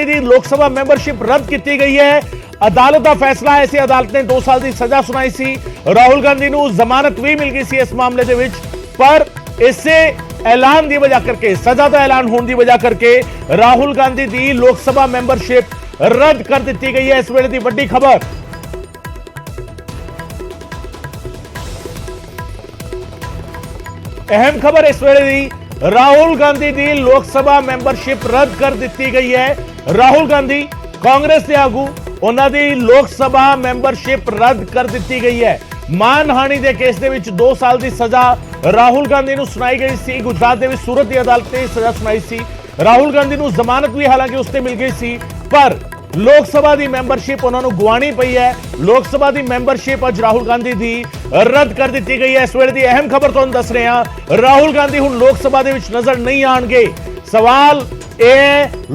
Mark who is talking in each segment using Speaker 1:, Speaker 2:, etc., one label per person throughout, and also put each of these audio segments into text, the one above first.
Speaker 1: ਦੀ ਲੋਕ ਸਭਾ ਮੈਂਬਰਸ਼ਿਪ ਰੱਦ ਕੀਤੀ ਗਈ ਹੈ। ਅਦਾਲਤ ਦਾ ਫੈਸਲਾ ਹੈ ਸੀ। ਅਦਾਲਤ ਨੇ 2 ਸਾਲ ਦੀ ਸਜ਼ਾ ਸੁਣਾਈ ਸੀ। ਰਾਹੁਲ ਗਾਂਧੀ ਨੂੰ ਜ਼ਮਾਨਤ ਵੀ ਮਿਲ ਗਈ ਸੀ ਇਸ ਮਾਮਲੇ ਦੇ ਵਿੱਚ, ਪਰ ਇਸੇ ਐਲਾਨ ਦੀ ਵਜ੍ਹਾ ਕਰਕੇ, ਸਜ਼ਾ ਦਾ ਐਲਾਨ ਹੋਣ ਦੀ ਵਜ੍ਹਾ ਕਰਕੇ ਰਾਹੁਲ ਗਾਂਧੀ ਦੀ ਲੋਕ ਸਭਾ ਮੈਂਬਰਸ਼ਿਪ ਰੱਦ ਕਰ ਦਿੱਤੀ ਗਈ ਹੈ। ਇਸ ਵੇਲੇ ਦੀ ਵੱਡੀ ਖਬਰ, अहम खबर इस वेले दी, राहुल गांधी दी लोक सभा मैंबरशिप रद्द कर दी गई है। राहुल गांधी कांग्रेस के आगू, उन्हां दी लोक सभा मैंबरशिप रद्द कर दी गई है। मानहानि के केस दे विच 2 साल की सजा राहुल गांधी नूं सुनाई गई सी। गुजरात दे विच सूरत की अदालत ने सजा सुनाई सी। राहुल गांधी नूं जमानत भी हालांकि उसते मिल गई सी, पर लोक सभा की मैंबरशिप उन्होंने गुआनी पई है। लोक सभा की मैंबरशिप अज राहुल गांधी की रद्द कर दी गई है। इस वेले की अहम खबर तुहानूं दस रहे हैं, राहुल गांधी हुण लोक सभा दे विच नजर नहीं आउणगे। सवाल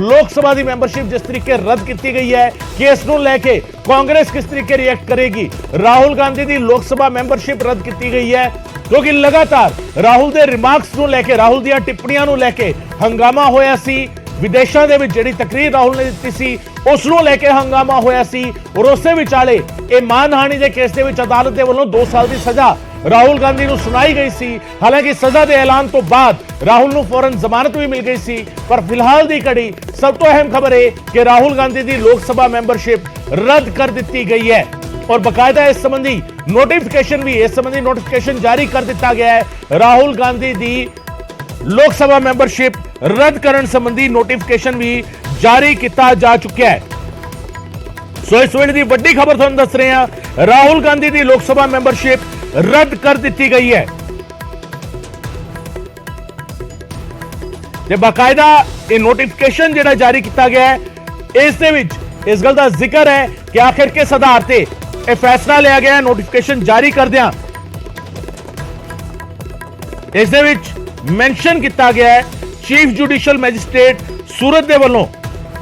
Speaker 1: लोक सभा की मैंबरशिप जिस तरीके रद्द की गई है कि इस नूं लैके कांग्रेस किस तरीके रिएक्ट करेगी। राहुल गांधी की लोक सभा मैंबरशिप रद्द की गई है क्योंकि लगातार राहुल के रिमार्क्स नूं लैके, राहुल दी टिप्पणियां नूं लैके हंगामा होया सी। विदेशों के जिहड़ी तकरीर राहुल ने दी सी उसनूं लैके हंगामा होया सी, और उसे विचाले ये मानहानि के केस दे विच अदालत के वल्लों 2 साल की सजा राहुल गांधी नूं सुनाई गई सी। हालांकि सजा के ऐलान तो बाद राहुल नूं फौरन जमानत भी मिल गई सी, पर फिलहाल की घड़ी सब तो अहम खबर है कि राहुल गांधी की लोक सभा मैंबरशिप रद्द कर दी गई है, और बकायदा इस संबंधी नोटिफिकेशन जारी कर दिता गया है। राहुल गांधी की लोक सभा मैंबरशिप रद्द करने संबंधी नोटिफिकेशन भी जारी किया जा चुका है। सो इस वेले की बड़ी खबर तुहानूं दस रहे हैं, राहुल गांधी की लोक सभा मैंबरशिप रद्द कर दी गई है। ते बाकायदा ये नोटिफिकेशन जिहड़ा जारी किया गया है, इस गल का जिक्र है कि आखिर किस आधार से यह फैसला लिया गया है। नोटिफिकेशन जारी करदियां इस दे विच मैंशन किया गया है, चीफ जुडिशियल मैजिस्ट्रेट सूरत के वलों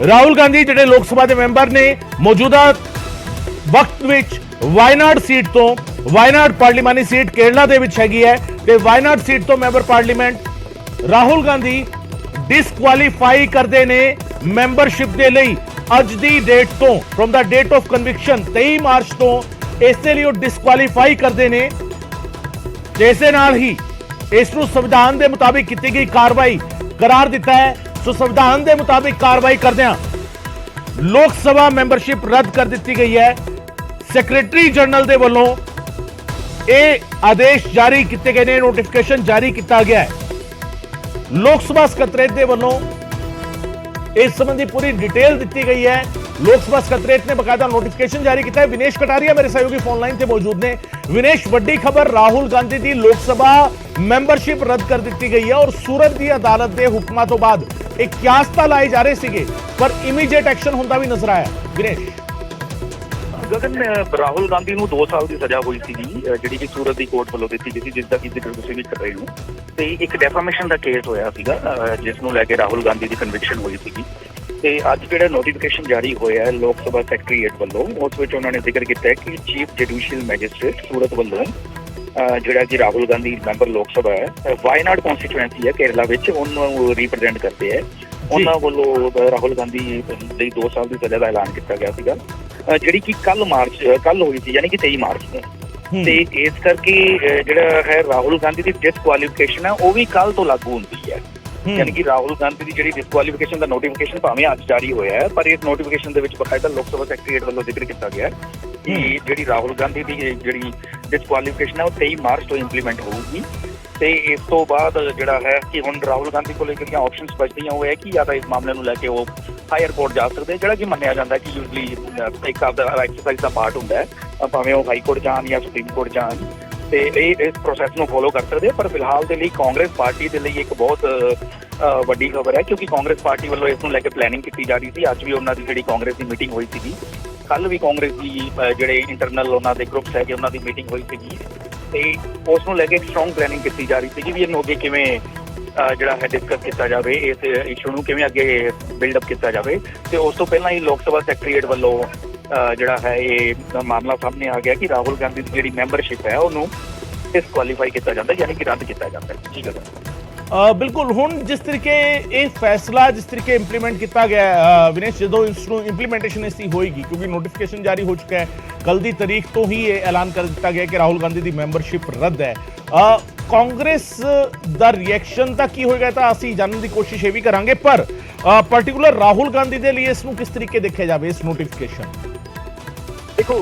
Speaker 1: राहुल गांधी जिहड़े लोक सभा के मैंबर ने मौजूदा वक्त विच वायनाड सीट तो, वायनाड पार्लीमानी सीट केरला दे विच हैगी है, ते वायनाड सीट तो member parliament Rahul Gandhi disqualify करते ने मैंबरशिप के लिए। अज दी डेट तो, from the date of conviction 23 March तो इसके लिए डिसक्वालीफाई करते ने। इसे नाल ही इसनूं संविधान के मुताबिक की गई कार्रवाई करार दिता है। सो संविधान के मुताबिक कार्रवाई करदियां लोक सभा मैंबरशिप रद्द कर दी गई है। सैक्रटरी जनरल के वलों यह आदेश जारी किए गए, नोटिफिकेशन जारी किया गया है। लोक सभा सकत्रेत के वलों इस संबंधी पूरी डिटेल दी गई है। लोक सभा सकत्रेत ने बकायदा नोटिफिकेशन जारी किया है। विनेश कटारिया मेरे सहयोगी फोन लाइन से मौजूद ने। विनेश, बड़ी खबर, राहुल गांधी की लोक सभा मैंबरशिप रद्द कर दी गई है, और सूरत की अदालत के हुक्मां तो बाद एक क्यास्ता लाए जा रहे थे, पर इमीडिएट एक्शन होता भी नजर आया। विनेश,
Speaker 2: गगन, राहुल गांधी ਨੂੰ 2 ਸਾਲ ਦੀ ਸਜ਼ਾ ਹੋਈ ਸੀਗੀ ਜਿਹੜੀ ਕਿ ਸੂਰਤ ਦੀ ਕੋਰਟ ਵੱਲੋਂ ਦਿੱਤੀ ਗਈ ਸੀ, ਜਿਸ ਦਾ ਕਿ ਜ਼ਿਕਰ ਤੁਸੀਂ ਵੀ ਕਰ ਰਹੇ ਹੋ। ਤੇ ਇੱਕ ਡੈਫਾਮੇਸ਼ਨ ਦਾ ਕੇਸ ਹੋਇਆ ਸੀਗਾ ਜਿਸ ਨੂੰ ਲੈ ਕੇ ਰਾਹੁਲ ਗਾਂਧੀ ਦੀ ਕਨਵਿਕਸ਼ਨ ਹੋਈ ਸੀਗੀ। ਤੇ ਅੱਜ ਜਿਹੜਾ ਨੋਟੀਫਿਕੇਸ਼ਨ ਜਾਰੀ ਹੋਇਆ ਹੈ ਲੋਕ ਸਭਾ ਸੈਕਟਰੀਏਟ ਵੱਲੋਂ, ਉਸ ਵਿੱਚ ਉਹਨਾਂ ਨੇ ਜ਼ਿਕਰ ਕੀਤਾ ਹੈ ਕਿ ਚੀਫ ਜੁਡੀਸ਼ੀਅਲ ਮੈਜਿਸਟ੍ਰੇਟ ਸੂਰਤ ਵੱਲੋਂ ਜਿਹੜਾ ਕਿ ਰਾਹੁਲ ਗਾਂਧੀ ਮੈਂਬਰ ਲੋਕ ਸਭਾ ਹੈ, ਵਾਇਨਾਡ ਕੌਂਸਟੀਚੁਐਂਸੀ ਹੈ ਕੇਰਲਾ ਵਿੱਚ, ਉਹਨੂੰ ਰਿਪਰੈਜ਼ੈਂਟ ਕਰਦੇ ਹੈ। ਉਹਨਾਂ ਵੱਲੋਂ ਰਾਹੁਲ ਗਾਂਧੀ ਲਈ 2 ਸਾਲ ਦੀ ਸਜ਼ਾ ਦਾ ਐਲਾਨ ਕੀਤਾ ਗਿਆ ਸੀਗਾ, ਜਿਹੜੀ ਕਿ ਕੱਲ ਹੋਈ ਸੀ, ਯਾਨੀ ਕਿ 23 ਮਾਰਚ ਨੂੰ। ਤੇ ਇਸ ਕਰਕੇ ਜਿਹੜਾ ਹੈ ਰਾਹੁਲ ਗਾਂਧੀ ਦੀ ਡਿਸਕੁਆਲੀਫਿਕੇਸ਼ਨ ਹੈ ਉਹ ਵੀ ਕੱਲ ਤੋਂ ਲਾਗੂ ਹੁੰਦੀ ਹੈ। ਯਾਨੀ ਕਿ ਰਾਹੁਲ ਗਾਂਧੀ ਦੀ ਜਿਹੜੀ ਡਿਸਕੁਆਲੀਫਿਕੇਸ਼ਨ ਦਾ ਨੋਟੀਫਿਕੇਸ਼ਨ ਭਾਵੇਂ ਅੱਜ ਜਾਰੀ ਹੋਇਆ ਹੈ, ਪਰ ਇਸ ਨੋਟੀਫਿਕੇਸ਼ਨ ਦੇ ਵਿੱਚ ਬਕਾਇਦਾ ਲੋਕ ਸਭਾ ਸੈਕਟਰੀਏਟ ਵੱਲੋਂ ਜ਼ਿਕਰ ਕੀਤਾ ਗਿਆ ਹੈ ਕਿ ਜਿਹੜੀ ਰਾਹੁਲ ਗਾਂਧੀ ਦੀ ਜਿਹੜੀ ਡਿਸਕੁਆਲੀਫਿਕੇਸ਼ਨ ਹੈ ਉਹ 23 ਮਾਰਚ ਤੋਂ ਇੰਪਲੀਮੈਂਟ ਹੋਊਗੀ। ਤੇ ਇਸ ਤੋਂ ਬਾਅਦ ਜਿਹੜਾ ਹੈ ਕਿ ਹੁਣ ਰਾਹੁਲ ਗਾਂਧੀ ਕੋਲ ਜਿਹੜੀਆਂ ਆਪਸ਼ਨਸ ਬਚਦੀਆਂ ਉਹ ਹੈ ਕਿ ਜਾਂ ਤਾਂ ਇਸ ਮਾਮਲੇ ਨੂੰ ਲੈ ਕੇ ਉਹ ਹਾਇਰ ਕੋਰਟ ਜਾ ਸਕਦੇ, ਜਿਹੜਾ ਕਿ ਮੰਨਿਆ ਜਾਂਦਾ ਕਿ ਯੂਜਲੀ ਇੱਕ ਆਪਦਾ ਐਕਸਰਸਾਈਜ਼ ਦਾ ਪਾਰਟ ਹੁੰਦਾ ਹੈ, ਭਾਵੇਂ ਉਹ ਹਾਈ ਕੋਰਟ ਜਾਣ ਜਾਂ ਸੁਪਰੀਮ ਕੋਰਟ ਜਾਣ, ਤੇ ਇਹ ਇਸ ਪ੍ਰੋਸੈਸ ਨੂੰ ਫੋਲੋ ਕਰ ਸਕਦੇ। ਪਰ ਫਿਲਹਾਲ ਦੇ ਲਈ ਕਾਂਗਰਸ ਪਾਰਟੀ ਦੇ ਲਈ ਇੱਕ ਬਹੁਤ ਵੱਡੀ ਖਬਰ ਹੈ, ਕਿਉਂਕਿ ਕਾਂਗਰਸ ਪਾਰਟੀ ਵੱਲੋਂ ਇਸ ਨੂੰ ਲੈ ਕੇ ਪਲੈਨਿੰਗ ਕੀਤੀ ਜਾ ਰਹੀ ਸੀ। ਅੱਜ ਵੀ ਉਹਨਾਂ ਦੀ ਜਿਹੜੀ ਕਾਂਗਰਸ ਦੀ ਮੀਟਿੰਗ ਹੋਈ ਸੀਗੀ, ਕੱਲ ਵੀ ਕਾਂਗਰਸ ਦੀ ਜਿਹੜੇ ਇੰਟਰਨਲ ਉਹਨਾਂ ਦੇ ਗਰੁੱਪਸ ਹੈਗੇ ਉਹਨਾਂ ਦੀ ਮੀਟਿੰਗ ਹੋਈ ਸੀਗੀ, ਤੇ ਉਸ ਨੂੰ ਲੈ ਕੇ ਇੱਕ ਸਟਰੋਂਗ ਪਲੈਨਿੰਗ ਕੀਤੀ ਜਾ ਰਹੀ ਸੀਗੀ ਵੀ ਇਹਨੂੰ ਅੱਗੇ ਕਿਵੇਂ ਜਿਹੜਾ ਹੈ ਡਿਸਕਸ ਕੀਤਾ ਜਾਵੇ, ਇਸ ਇਸ਼ੂ ਨੂੰ ਕਿਵੇਂ ਅੱਗੇ ਬਿਲਡਅਪ ਕੀਤਾ ਜਾਵੇ। ਤੇ ਉਸ ਤੋਂ ਪਹਿਲਾਂ ਹੀ ਲੋਕ ਸਭਾ ਸੈਕਟਰੀਏਟ ਵੱਲੋਂ ਜਿਹੜਾ ਹੈ ਇਹ ਮਾਮਲਾ ਸਾਹਮਣੇ ਆ ਗਿਆ ਕਿ ਰਾਹੁਲ ਗਾਂਧੀ ਦੀ ਜਿਹੜੀ ਮੈਂਬਰਸ਼ਿਪ ਹੈ ਉਹਨੂੰ ਡਿਸਕੁਆਲੀਫਾਈ ਕੀਤਾ ਜਾਂਦਾ, ਯਾਨੀ ਕਿ ਰੱਦ ਕੀਤਾ ਜਾਂਦਾ। ਠੀਕ ਹੈ।
Speaker 1: ਬਿਲਕੁਲ ਹੁਣ ਜਿਸ ਤਰੀਕੇ ਇਹ ਫੈਸਲਾ ਜਿਸ ਤਰੀਕੇ ਇੰਪਲੀਮੈਂਟ ਕੀਤਾ ਗਿਆ ਹੈ, ਵਿਨੇਸ਼, ਜਦੋਂ ਇਸ ਨੂੰ ਇੰਪਲੀਮੈਂਟੇਸ਼ਨ ਇਸ ਦੀ ਹੋਏਗੀ ਕਿਉਂਕਿ ਨੋਟੀਫਿਕੇਸ਼ਨ ਜਾਰੀ ਹੋ ਚੁੱਕਾ ਹੈ, ਕੱਲ ਦੀ ਤਾਰੀਖ ਤੋਂ ਹੀ ਇਹ ਐਲਾਨ ਕਰ ਦਿੱਤਾ ਗਿਆ ਕਿ ਰਾਹੁਲ ਗਾਂਧੀ ਦੀ ਮੈਂਬਰਸ਼ਿਪ ਰੱਦ ਹੈ। ਕਾਂਗਰਸ ਦਾ ਰਿਐਕਸ਼ਨ ਤਾਂ ਕੀ ਹੋਏਗਾ ਤਾਂ ਅਸੀਂ ਜਾਣਨ ਦੀ ਕੋਸ਼ਿਸ਼ ਇਹ ਵੀ ਕਰਾਂਗੇ, ਪਰ ਪਾਰਟਿਕੂਲਰ ਰਾਹੁਲ ਗਾਂਧੀ ਦੇ ਲਈ ਇਸ ਨੂੰ ਕਿਸ ਤਰੀਕੇ ਦੇਖਿਆ ਜਾਵੇ ਇਸ ਨੋਟੀਫਿਕੇਸ਼ਨ?
Speaker 2: ਦੇਖੋ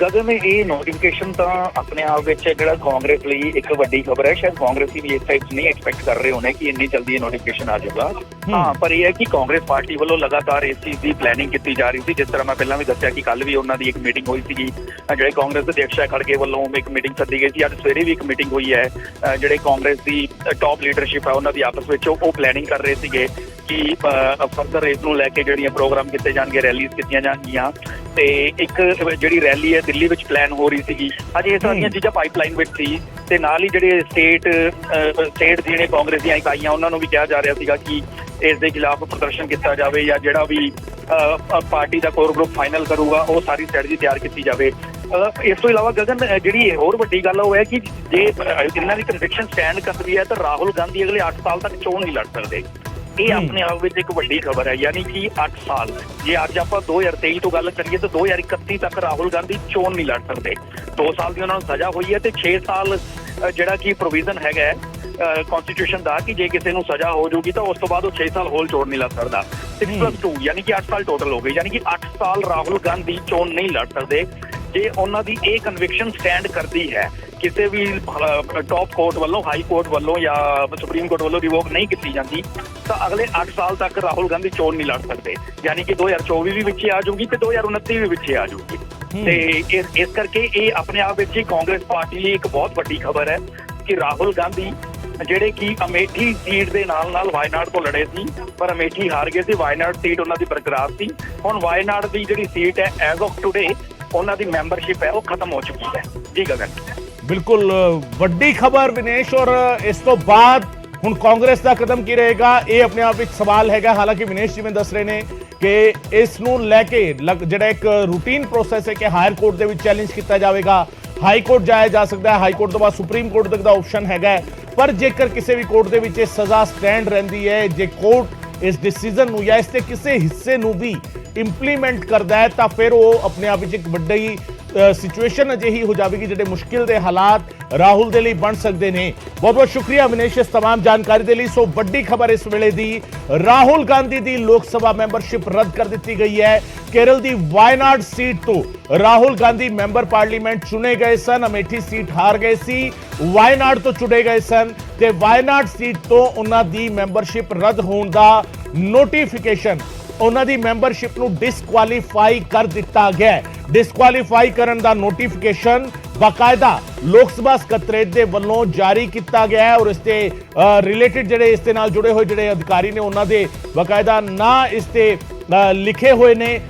Speaker 2: ਗਗਨ, ਇਹ ਨੋਟੀਫਿਕੇਸ਼ਨ ਤਾਂ ਆਪਣੇ ਆਪ ਵਿੱਚ ਜਿਹੜਾ ਕਾਂਗਰਸ ਲਈ ਇੱਕ ਵੱਡੀ ਖਬਰ ਹੈ। ਸ਼ਾਇਦ ਕਾਂਗਰਸੀ ਵੀ ਇਸ ਟਾਈਪ ਨਹੀਂ ਐਕਸਪੈਕਟ ਕਰ ਰਹੇ ਹੋਣੇ ਕਿ ਇੰਨੀ ਜਲਦੀ ਇਹ ਨੋਟੀਫਿਕੇਸ਼ਨ ਆ ਜਾਊਗਾ। ਹਾਂ, ਪਰ ਇਹ ਹੈ ਕਿ ਕਾਂਗਰਸ ਪਾਰਟੀ ਵੱਲੋਂ ਲਗਾਤਾਰ ਇਸ ਚੀਜ਼ ਦੀ ਪਲੈਨਿੰਗ ਕੀਤੀ ਜਾ ਰਹੀ ਸੀ। ਜਿਸ ਤਰ੍ਹਾਂ ਮੈਂ ਪਹਿਲਾਂ ਵੀ ਦੱਸਿਆ ਕਿ ਕੱਲ ਵੀ ਉਹਨਾਂ ਦੀ ਇੱਕ ਮੀਟਿੰਗ ਹੋਈ ਸੀਗੀ, ਜਿਹੜੇ ਕਾਂਗਰਸ ਦੇ ਅਧਿਕਸ਼ ਖੜਗੇ ਵੱਲੋਂ ਇੱਕ ਮੀਟਿੰਗ ਸੱਦੀ ਗਈ ਸੀ। ਅੱਜ ਸਵੇਰੇ ਵੀ ਇੱਕ ਮੀਟਿੰਗ ਹੋਈ ਹੈ। ਜਿਹੜੇ ਕਾਂਗਰਸ ਦੀ ਟੌਪ ਲੀਡਰਸ਼ਿਪ ਹੈ ਉਹਨਾਂ ਦੀ ਆਪਸ ਵਿੱਚ ਉਹ ਪਲੈਨਿੰਗ ਕਰ ਰਹੇ ਸੀਗੇ ਕਿ ਫਰਦਰ ਇਸ ਨੂੰ ਲੈ ਕੇ ਜਿਹੜੀਆਂ ਪ੍ਰੋਗਰਾਮ ਕੀਤੇ ਜਾਣਗੇ, ਰੈਲੀਜ਼ ਕੀਤੀਆਂ ਜਾਣਗੀਆਂ। ਤੇ ਇੱਕ ਜਿਹੜੀ ਰੈਲੀ ਹੈ ਦਿੱਲੀ ਵਿੱਚ ਪਲਾਨ ਹੋ ਰਹੀ ਸੀਗੀ। ਅਜੇ ਇਹ ਸਾਰੀਆਂ ਚੀਜ਼ਾਂ ਪਾਈਪਲਾਈਨ ਵਿੱਚ ਸੀ ਤੇ ਨਾਲ ਹੀ ਜਿਹੜੇ ਸਟੇਟ ਜਿਹੜੇ ਕਾਂਗਰਸ ਦੀਆਂ ਇਕਾਈਆਂ ਉਹਨਾਂ ਨੂੰ ਵੀ ਕਿਹਾ ਜਾ ਰਿਹਾ ਸੀਗਾ ਕਿ ਇਸ ਦੇ ਖਿਲਾਫ ਪ੍ਰਦਰਸ਼ਨ ਕੀਤਾ ਜਾਵੇ ਜਾਂ ਜਿਹੜਾ ਵੀ ਪਾਰਟੀ ਦਾ ਕੋਰ ਗਰੁੱਪ ਫਾਈਨਲ ਕਰੂਗਾ ਉਹ ਸਾਰੀ ਸਟ੍ਰੈਟਜੀ ਤਿਆਰ ਕੀਤੀ ਜਾਵੇ। ਇਸ ਤੋਂ ਇਲਾਵਾ ਗਗਨ, ਜਿਹੜੀ ਹੋਰ ਵੱਡੀ ਗੱਲ ਉਹ ਹੈ ਕਿ ਜੇ ਇਹਨਾਂ ਦੀ ਕਨਵਿਕਸ਼ਨ ਸਟੈਂਡ ਕਰਦੀ ਹੈ ਤਾਂ ਰਾਹੁਲ ਗਾਂਧੀ ਅਗਲੇ 8 ਸਾਲ ਤੱਕ ਚੋਣ ਨਹੀਂ ਲੜ ਸਕਦੇ। ਇਹ ਆਪਣੇ ਆਪ ਵਿੱਚ ਇੱਕ ਵੱਡੀ ਖਬਰ ਹੈ। ਯਾਨੀ ਕਿ 8 ਸਾਲ, ਜੇ ਅੱਜ ਆਪਾਂ 2023 ਤੋਂ ਗੱਲ ਕਰੀਏ ਤਾਂ 2031 ਤੱਕ ਰਾਹੁਲ ਗਾਂਧੀ ਚੋਣ ਨਹੀਂ ਲੜ ਸਕਦੇ। 2 ਸਾਲ ਦੀ ਉਹਨਾਂ ਨੂੰ ਸਜ਼ਾ ਹੋਈ ਹੈ ਤੇ 6 ਸਾਲ ਜਿਹੜਾ ਕਿ ਪ੍ਰੋਵੀਜ਼ਨ ਹੈਗਾ ਕਨਸਟੀਟਿਊਸ਼ਨ ਦਾ ਕਿ ਜੇ ਕਿਸੇ ਨੂੰ ਸਜ਼ਾ ਹੋ ਜਾਊਗੀ ਤਾਂ ਉਸ ਤੋਂ ਬਾਅਦ ਉਹ 6 ਸਾਲ ਹੋਰ ਚੋਣ ਨਹੀਂ ਲੜ ਸਕਦਾ। 6+2 ਯਾਨੀ ਕਿ 8 ਸਾਲ ਟੋਟਲ ਹੋ ਗਏ। ਯਾਨੀ ਕਿ 8 ਸਾਲ ਰਾਹੁਲ ਗਾਂਧੀ ਚੋਣ ਨਹੀਂ ਲੜ ਸਕਦੇ। ਜੇ ਉਹਨਾਂ ਦੀ ਇਹ ਕਨਵਿਕਸ਼ਨ ਸਟੈਂਡ ਕਰਦੀ ਹੈ, ਕਿਸੇ ਵੀ ਟੌਪ ਕੋਰਟ ਵੱਲੋਂ, ਹਾਈ ਕੋਰਟ ਵੱਲੋਂ ਜਾਂ ਸੁਪਰੀਮ ਕੋਰਟ ਵੱਲੋਂ ਰਿਵੋਕ ਨਹੀਂ ਕੀਤੀ ਜਾਂਦੀ ਤਾਂ ਅਗਲੇ 8 ਸਾਲ ਤੱਕ ਰਾਹੁਲ ਗਾਂਧੀ ਚੋਣ ਨਹੀਂ ਲੜ ਸਕਦੇ। ਯਾਨੀ ਕਿ 2024 ਵੀ ਵਿੱਚੇ ਆ ਜਾਊਗੀ ਤੇ 2029 ਵੀ ਵਿੱਚੇ ਆ ਜਾਊਗੀ। ਤੇ ਇਸ ਕਰਕੇ ਇਹ ਆਪਣੇ ਆਪ ਵਿੱਚ ਹੀ ਕਾਂਗਰਸ ਪਾਰਟੀ ਲਈ ਇੱਕ ਬਹੁਤ ਵੱਡੀ ਖਬਰ ਹੈ ਕਿ ਰਾਹੁਲ ਗਾਂਧੀ ਜਿਹੜੇ ਕਿ ਅਮੇਠੀ ਸੀਟ ਦੇ ਨਾਲ ਵਾਇਨਾਡ ਤੋਂ ਲੜੇ ਸੀ ਪਰ ਅਮੇਠੀ ਹਾਰ ਗਏ ਸੀ। ਵਾਇਨਾਡ ਸੀਟ ਉਹਨਾਂ ਦੀ ਬਰਕਰਾਰ ਸੀ। ਹੁਣ ਵਾਇਨਾਡ ਦੀ ਜਿਹੜੀ ਸੀਟ ਹੈ ਐਜ਼ ਆਫ ਟੁਡੇ ਉਹਨਾਂ ਦੀ ਮੈਂਬਰਸ਼ਿਪ ਹੈ ਉਹ ਖਤਮ ਹੋ ਚੁੱਕੀ ਹੈ। ਜੀ ਗਗਨ, ਬਿਲਕੁਲ
Speaker 1: ਵੱਡੀ ਖਬਰ ਵਿਨੇਸ਼, ਔਰ ਇਸ ਤੋਂ ਬਾਅਦ ਹੁਣ ਕਾਂਗਰਸ ਦਾ ਕਦਮ ਕੀ ਰਹੇਗਾ ਇਹ ਆਪਣੇ ਆਪ ਵਿੱਚ ਸਵਾਲ ਹੈਗਾ। ਹਾਲਾਂਕਿ ਵਿਨੇਸ਼ ਜਿਵੇਂ ਦੱਸ ਰਹੇ ਨੇ ਕਿ ਇਸ ਨੂੰ ਲੈ ਕੇ ਜਿਹੜਾ ਇੱਕ ਰੂਟੀਨ ਪ੍ਰੋਸੈਸ ਹੈ ਕਿ ਹਾਇਰ ਕੋਰਟ ਦੇ ਵਿੱਚ ਚੈਲੰਜ ਕੀਤਾ ਜਾਵੇਗਾ, ਹਾਈ ਕੋਰਟ ਜਾਇਆ ਜਾ ਸਕਦਾ ਹੈ, ਹਾਈ ਕੋਰਟ ਤੋਂ ਬਾਅਦ ਸੁਪਰੀਮ ਕੋਰਟ ਤੱਕ ਦਾ ਆਪਸ਼ਨ ਹੈਗਾ। ਪਰ ਜੇਕਰ ਕਿਸੇ ਵੀ ਕੋਰਟ ਦੇ ਵਿੱਚ ਇਹ ਸਜ਼ਾ ਸਟੈਂਡ ਰਹਿੰਦੀ ਹੈ, ਜੇ ਕੋਰਟ ਇਸ ਡਿਸੀਜਨ ਨੂੰ ਜਾਂ ਇਸ ਦੇ ਕਿਸੇ ਹਿੱਸੇ ਨੂੰ ਵੀ ਇੰਪਲੀਮੈਂਟ ਕਰਦਾ ਹੈ ਤਾਂ ਫਿਰ ਉਹ ਆਪਣੇ ਆਪ ਵਿੱਚ ਇੱਕ ਵੱਡੀ ਸਿਚੁਏਸ਼ਨ ਅਜਿਹੀ ਹੋ ਜਾਵੇਗੀ ਜਿਹੜੇ ਮੁਸ਼ਕਿਲ ਦੇ ਹਾਲਾਤ ਰਾਹੁਲ ਦੇ ਲਈ ਬਣ ਸਕਦੇ ਨੇ। ਬਹੁਤ ਬਹੁਤ ਸ਼ੁਕਰੀਆ ਵਿਨੇਸ਼ ਇਸ तमाम ਜਾਣਕਾਰੀ ਦੇ ਲਈ। ਸੋ ਵੱਡੀ ਖਬਰ ਇਸ ਵੇਲੇ ਦੀ, ਰਾਹੁਲ ਗਾਂਧੀ ਦੀ ਲੋਕ ਸਭਾ ਮੈਂਬਰਸ਼ਿਪ ਰੱਦ ਕਰ ਦਿੱਤੀ ਗਈ ਹੈ। ਕੇਰਲ ਦੀ ਵਾਇਨਾਡ ਸੀਟ ਤੋਂ ਰਾਹੁਲ ਗਾਂਧੀ ਮੈਂਬਰ ਪਾਰਲੀਮੈਂਟ ਚੁਣੇ ਗਏ ਸਨ, ਅਮੇਠੀ ਸੀਟ ਹਾਰ ਗਏ ਸੀ, ਵਾਇਨਾਡ ਤੋਂ ਚੁਣੇ ਗਏ ਸਨ ਤੇ ਵਾਇਨਾਡ ਸੀਟ ਤੋਂ ਉਹਨਾਂ ਦੀ ਮੈਂਬਰਸ਼ਿਪ ਰੱਦ ਹੋਣ ਦਾ ਨੋਟੀਫਿਕੇਸ਼ਨ, ਉਹਨਾਂ ਦੀ ਮੈਂਬਰਸ਼ਿਪ ਨੂੰ ਡਿਸਕੁਆਲੀਫਾਈ ਕਰ ਦਿੱਤਾ ਗਿਆ। ਡਿਸਕੁਆਲੀਫਾਈ ਕਰਨ ਦਾ ਨੋਟੀਫਿਕੇਸ਼ਨ ਬਾਕਾਇਦਾ ਲੋਕ ਸਭਾ ਸਕੱਤਰੇਤ ਦੇ ਵੱਲੋਂ ਜਾਰੀ ਕੀਤਾ ਗਿਆ ਹੈ ਔਰ ਇਸ ਤੇ ਰਿਲੇਟਡ ਜਿਹੜੇ ਇਸ ਦੇ ਨਾਲ ਜੁੜੇ ਹੋਏ ਜਿਹੜੇ ਅਧਿਕਾਰੀ ਨੇ ਉਹਨਾਂ ਦੇ ਬਾਕਾਇਦਾ ਨਾਂ ਇਸ ਤੇ ਲਿਖੇ ਹੋਏ ਨੇ।